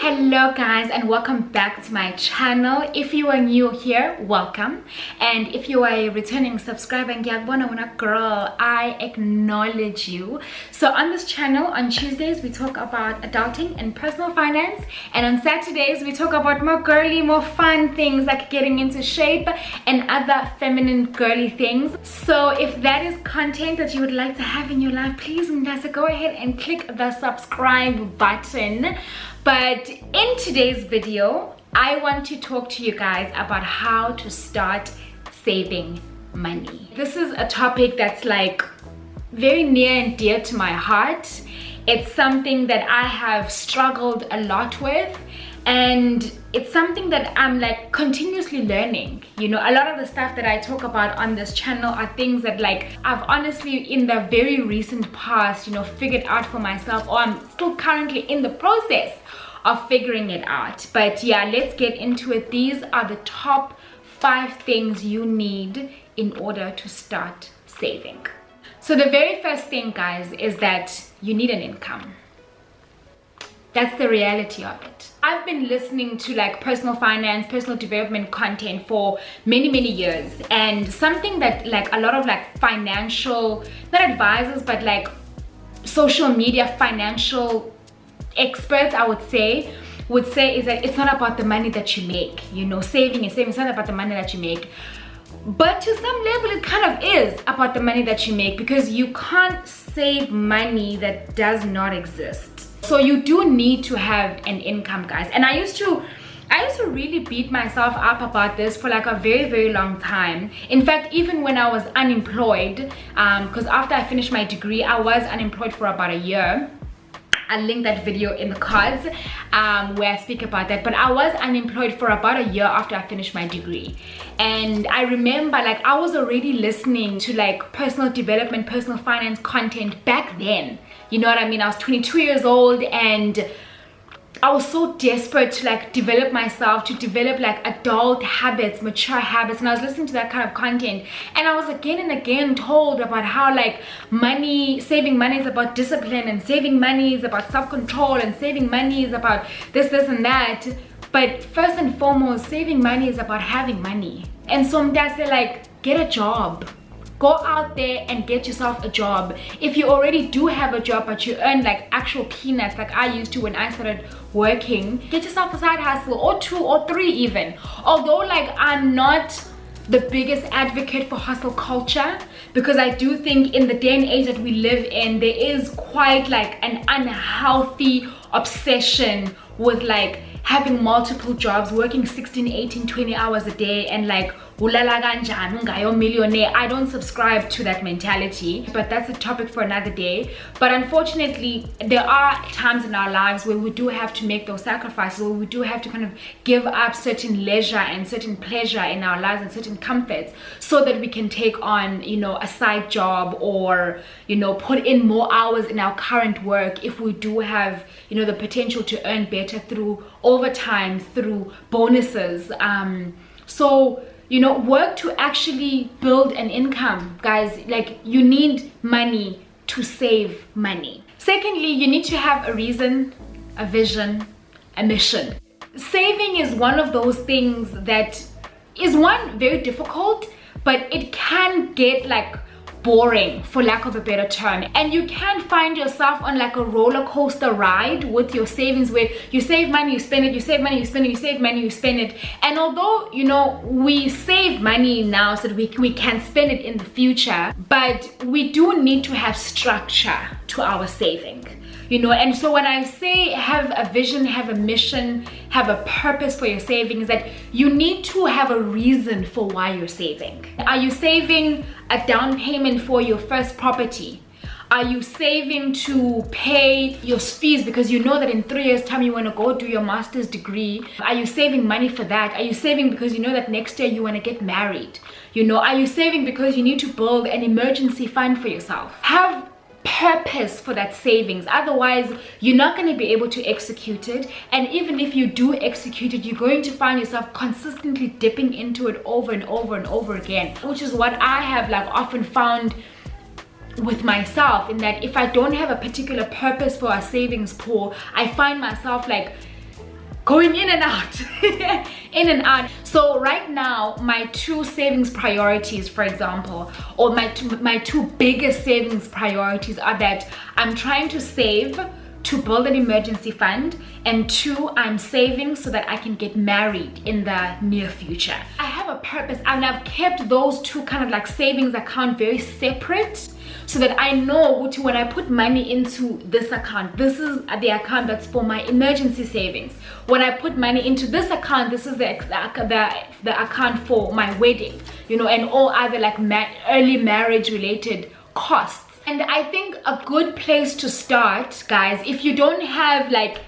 Hello guys, and welcome back to my channel. If you are new here, welcome, and if you are a returning subscriber, girl, I acknowledge you. So on this channel on Tuesdays we talk about adulting and personal finance, and on Saturdays we talk about more girly, more fun things like getting into shape and other feminine girly things. So if that is content that you would like to have in your life, please go ahead and click the subscribe button. But in today's video, I want to talk to you guys about how to start saving money. This is a topic that's like very near and dear to my heart. It's something that I have struggled a lot with, and it's something that I'm like continuously learning. You know, a lot of the stuff that I talk about on this channel are things that like I've honestly in the very recent past, you know, figured out for myself, or I'm still currently in the process of figuring it out. But yeah, let's get into it. These are the top 5 things you need in order to start saving. So the very first thing, guys, is that you need an income. That's the reality of it. I've been listening to like personal finance, personal development content for many years, and something that like a lot of like financial, not advisors, but like social media financial experts, I would say is that it's not about the money that you make. You know, saving is saving. It's not about the money that you make, but to some level it kind of is about the money that you make, because you can't save money that does not exist. So you do need to have an income, guys. And I used to really beat myself up about this for like a very long time. In fact, even when I was unemployed, because after I finished my degree I was unemployed for about a year. I'll link that video in the cards where I speak about that. But I was unemployed for about a year after I finished my degree. And I remember like I was already listening to like personal development, personal finance content back then. You know what I mean? I was 22 years old, and I was so desperate to like develop myself, to develop like adult habits, mature habits, and I was listening to that kind of content, and I was again and again told about how like saving money is about discipline, and saving money is about self-control, and saving money is about this and that. But first and foremost, saving money is about having money. And so I say, like, get a job. Go out there and get yourself a job. If you already do have a job but you earn like actual peanuts like I used to when I started working, get yourself a side hustle, or 2 or 3 even. Although like I'm not the biggest advocate for hustle culture, because I do think in the day and age that we live in, there is quite like an unhealthy obsession with like having multiple jobs, working 16, 18, 20 hours a day, and like millionaire. I don't subscribe to that mentality, but that's a topic for another day. But unfortunately, there are times in our lives where we do have to make those sacrifices, where we do have to kind of give up certain leisure and certain pleasure in our lives and certain comforts, so that we can take on, you know, a side job, or, you know, put in more hours in our current work if we do have, you know, the potential to earn better through overtime, through bonuses. So, you know, work to actually build an income, guys. Like, you need money to save money. Secondly, you need to have a reason, a vision, a mission. Saving is one of those things that is, one, very difficult, but it can get like boring, for lack of a better term, and you can find yourself on like a roller coaster ride with your savings, where you save money, you spend it, you save money, you spend it, you save money, you spend it. And although, you know, we save money now so that we can spend it in the future, but we do need to have structure to our saving, you know. And so when I say have a vision, have a mission, have a purpose for your savings, that you need to have a reason for why you're saving. Are you saving a down payment for your first property? Are you saving to pay your fees because you know that in 3 years time you want to go do your master's degree? Are you saving money for that? Are you saving because you know that next year you want to get married? You know, are you saving because you need to build an emergency fund for yourself? Have purpose for that savings, otherwise you're not going to be able to execute it. And even if you do execute it, you're going to find yourself consistently dipping into it over and over again, which is what I have like often found with myself, in that if I don't have a particular purpose for a savings pool, I find myself like going in and out. In and out. So right now, my two savings priorities, for example, or my two biggest savings priorities are that I'm trying to save to build an emergency fund, and two, I'm saving so that I can get married in the near future. I have a purpose, and I've kept those two kind of like savings account very separate, so that I know when I put money into this account, this is the account that's for my emergency savings. When I put money into this account, this is the account for my wedding, you know, and all other like early marriage related costs. And I think a good place to start, guys, if you don't have like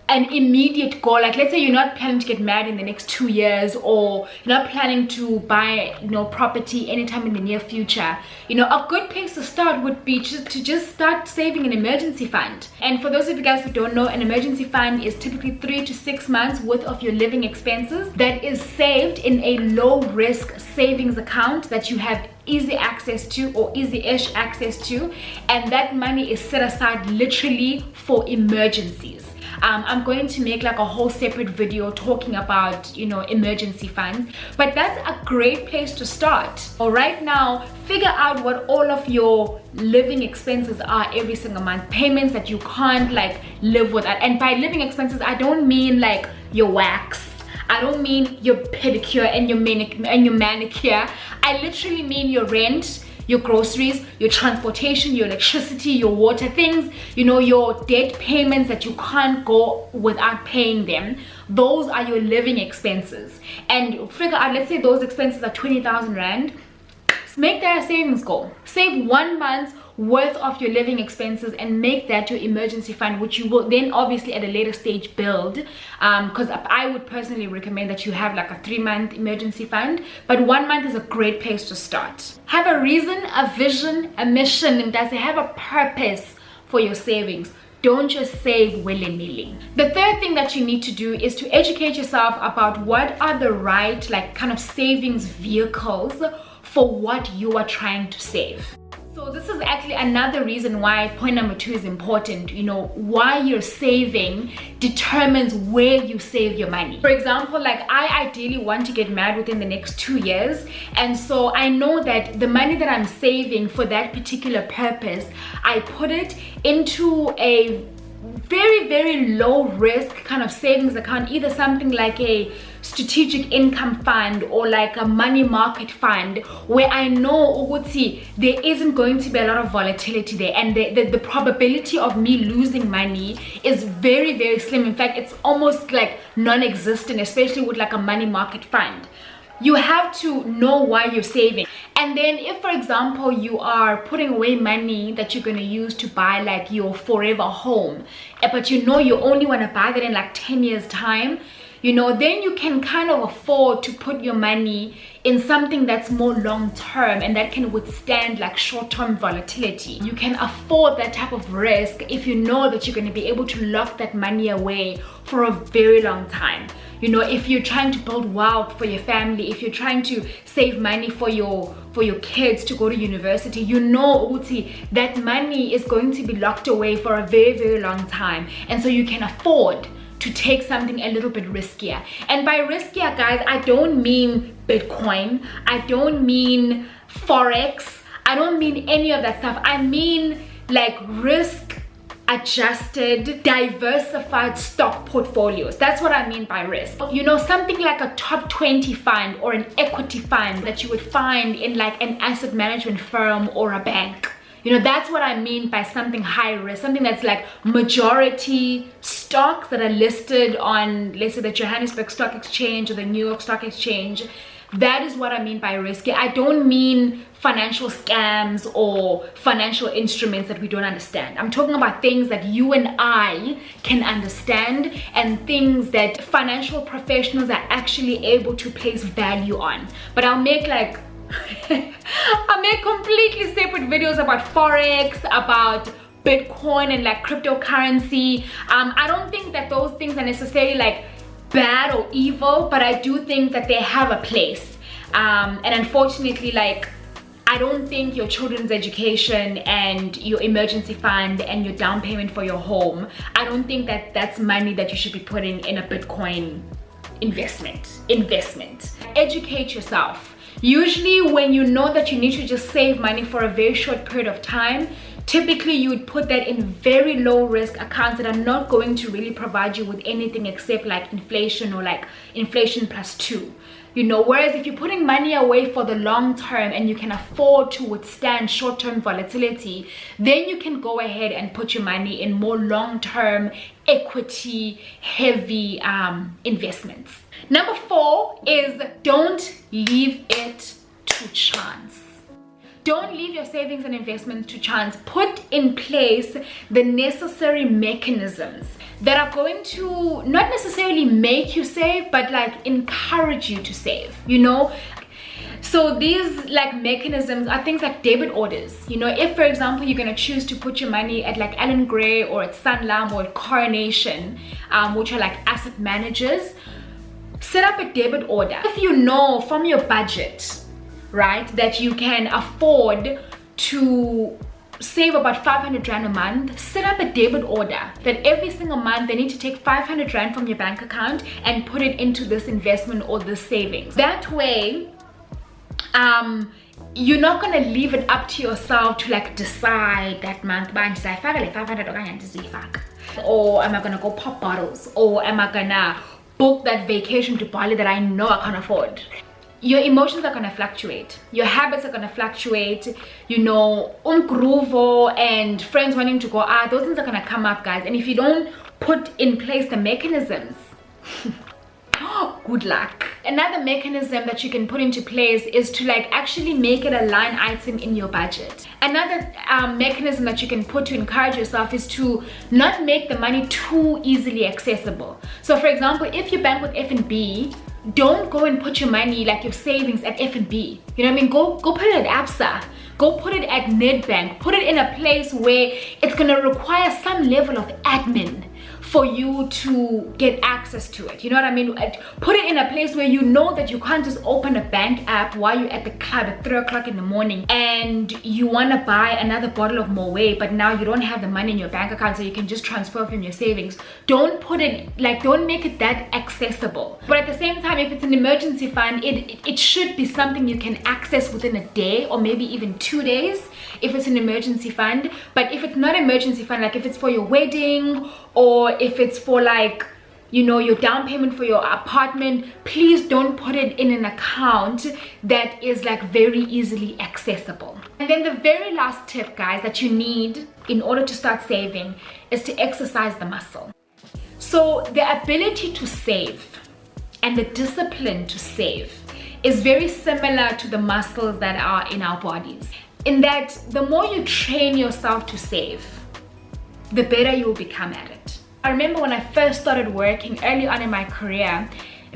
an immediate goal, like let's say you're not planning to get married in the next 2 years, or you're not planning to buy, you know, property anytime in the near future, you know, a good place to start would be to just start saving an emergency fund. And for those of you guys who don't know, an emergency fund is typically 3 to 6 months worth of your living expenses that is saved in a low risk savings account that you have easy access to, or easy-ish access to, and that money is set aside literally for emergencies. I'm going to make like a whole separate video talking about, you know, emergency funds, but that's a great place to start. So right now, figure out what all of your living expenses are every single month, payments that you can't like live without. And by living expenses, I don't mean like your wax, I don't mean your pedicure and your manicure. I literally mean your rent, your groceries, your transportation, your electricity, your water, things, you know, your debt payments that you can't go without paying them. Those are your living expenses. And figure out, let's say those expenses are 20,000 Rand. Make that a savings goal. Save 1 month's worth of your living expenses and make that your emergency fund, which you will then obviously at a later stage build, because I would personally recommend that you have like a 3-month emergency fund, but 1 month is a great place to start. Have a reason, a vision, a mission, and does it have a purpose for your savings? Don't just save willy-nilly. The third thing that you need to do is to educate yourself about what are the right like kind of savings vehicles for what you are trying to save. So this is actually another reason why point number 2 is important. You know, why you're saving determines where you save your money. For example, like I ideally want to get married within the next 2 years, and so I know that the money that I'm saving for that particular purpose, I put it into a very low risk kind of savings account, either something like a strategic income fund or like a money market fund, where I know there isn't going to be a lot of volatility there, and the probability of me losing money is very slim. In fact, it's almost like non-existent, especially with like a money market fund. You have to know why you're saving. And then if, for example, you are putting away money that you're going to use to buy like your forever home, but you know you only want to buy that in like 10 years time, you know, then you can kind of afford to put your money in something that's more long-term and that can withstand like short-term volatility. You can afford that type of risk if you know that you're going to be able to lock that money away for a very long time. You know, if you're trying to build wealth for your family, if you're trying to save money for your kids to go to university, you know that money is going to be locked away for a very long time, and so you can afford to take something a little bit riskier. And by riskier, guys, I don't mean Bitcoin, I don't mean Forex, I don't mean any of that stuff. I mean like risk adjusted, diversified stock portfolios. That's what I mean by risk. You know, something like a top 20 fund or an equity fund that you would find in like an asset management firm or a bank. You know, that's what I mean by something high risk, something that's like majority stocks that are listed on, let's say, the Johannesburg Stock Exchange or the New York Stock Exchange. That is what I mean by risky. I don't mean financial scams or financial instruments that we don't understand. I'm talking about things that you and I can understand, and things that financial professionals are actually able to place value on. But I'll make like I make completely separate videos about Forex, about Bitcoin and like cryptocurrency. I don't think that those things are necessarily like bad or evil, but I do think that they have a place. And unfortunately, like I don't think your children's education and your emergency fund and your down payment for your home, I don't think that that's money that you should be putting in a Bitcoin investment. Educate yourself. Usually when you know that you need to just save money for a very short period of time, typically you would put that in very low risk accounts that are not going to really provide you with anything except like inflation or like inflation +2. You know, whereas if you're putting money away for the long term and you can afford to withstand short-term volatility, then you can go ahead and put your money in more long-term equity heavy investments. Number 4 is don't leave it to chance. Don't leave your savings and investments to chance. Put in place the necessary mechanisms that are going to not necessarily make you save, but like encourage you to save, you know. So these like mechanisms are things like debit orders. You know, if for example you're going to choose to put your money at like Allen Gray or at Sanlam or at Coronation, which are like asset managers, set up a debit order. If you know from your budget, right, that you can afford to save about 500 Rand a month, set up a debit order that every single month they need to take 500 Rand from your bank account and put it into this investment or this savings. That way, you're not gonna leave it up to yourself to like decide that month, or am I gonna go pop bottles, or am I gonna book that vacation to Bali that I know I can't afford. Your emotions are gonna fluctuate, your habits are gonna fluctuate, you know, umgruvo and friends wanting to go out, those things are gonna come up, guys. And if you don't put in place the mechanisms, good luck. Another mechanism that you can put into place is to like actually make it a line item in your budget. Another mechanism that you can put to encourage yourself is to not make the money too easily accessible. So for example, if you bank with F&B, don't go and put your money, like your savings, at F&B. You know what I mean? Go put it at ABSA. Go put it at Nedbank. Put it in a place where it's gonna require some level of admin for you to get access to it. You know what I mean? Put it in a place where you know that you can't just open a bank app while you're at the club at 3 o'clock in the morning and you want to buy another bottle of Moët, but now you don't have the money in your bank account so you can just transfer from your savings. Don't put it, like, don't make it that accessible. But at the same time, if it's an emergency fund, it should be something you can access within a day or maybe even 2 days if it's an emergency fund. But if it's not an emergency fund, like if it's for your wedding or if it's for like, you know, your down payment for your apartment, please don't put it in an account that is like very easily accessible. And then the very last tip, guys, that you need in order to start saving is to exercise the muscle. So the ability to save and the discipline to save is very similar to the muscles that are in our bodies, in that the more you train yourself to save, the better you will become at it. I remember when I first started working early on in my career,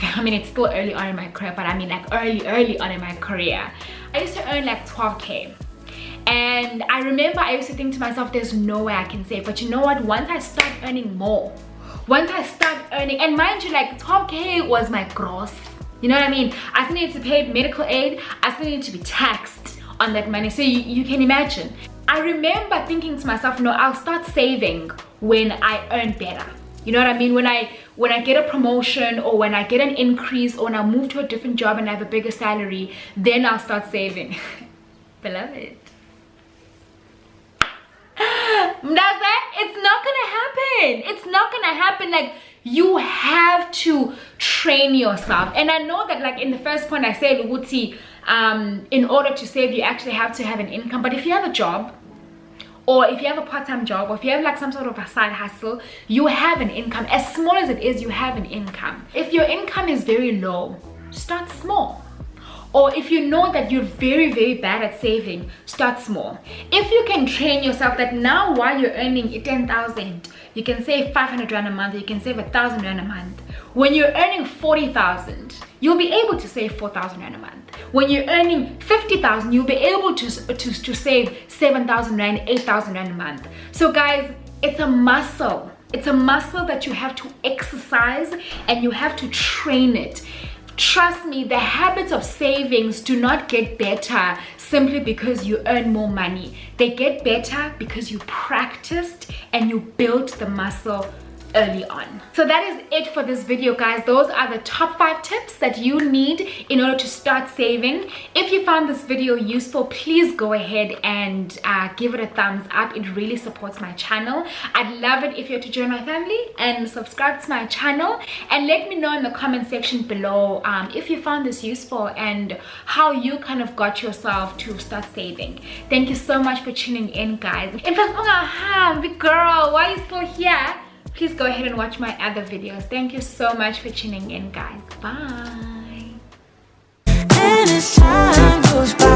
I mean, it's still early on in my career, but I mean like early on in my career, I used to earn like 12K. And I remember I used to think to myself, there's no way I can save. But you know what? Once I start earning more, once I start earning, and mind you, like 12K was my gross. You know what I mean? I still needed to pay medical aid. I still needed to be taxed on that money. So you can imagine. I remember thinking to myself, no, I'll start saving when I earn better. You know what I mean? When I get a promotion or when I get an increase or when I move to a different job and I have a bigger salary, then I'll start saving. Beloved. It's not gonna happen. It's not gonna happen. Like, you have to train yourself. And I know that, like, in the first point I said, Uguti, in order to save, you actually have to have an income. But if you have a job, or if you have a part-time job, or if you have like some sort of a side hustle, you have an income. As small as it is, you have an income. If your income is very low, start small. Or if you know that you're very, very bad at saving, start small. If you can train yourself that now while you're earning 10,000, you can save 500 Rand a month, you can save 1,000 Rand a month. When you're earning 40,000, you'll be able to save 4,000 Rand a month. When you're earning 50,000, you'll be able to save 7,000 Rand, 8,000 Rand a month. So guys, it's a muscle. It's a muscle that you have to exercise and you have to train it. Trust me, the habits of savings do not get better simply because you earn more money. They get better because you practiced and you built the muscle early on. So that is it for this video, guys. Those are the top 5 tips that you need in order to start saving. If you found this video useful, please go ahead and give it a thumbs up. It really supports my channel. I'd love it if you're to join my family and subscribe to my channel, and let me know in the comment section below if you found this useful and how you kind of got yourself to start saving. Thank you so much for tuning in, guys. In fact, big girl, why are you still here? Please go ahead and watch my other videos. Thank you so much for tuning in, guys. Bye. And as time goes by,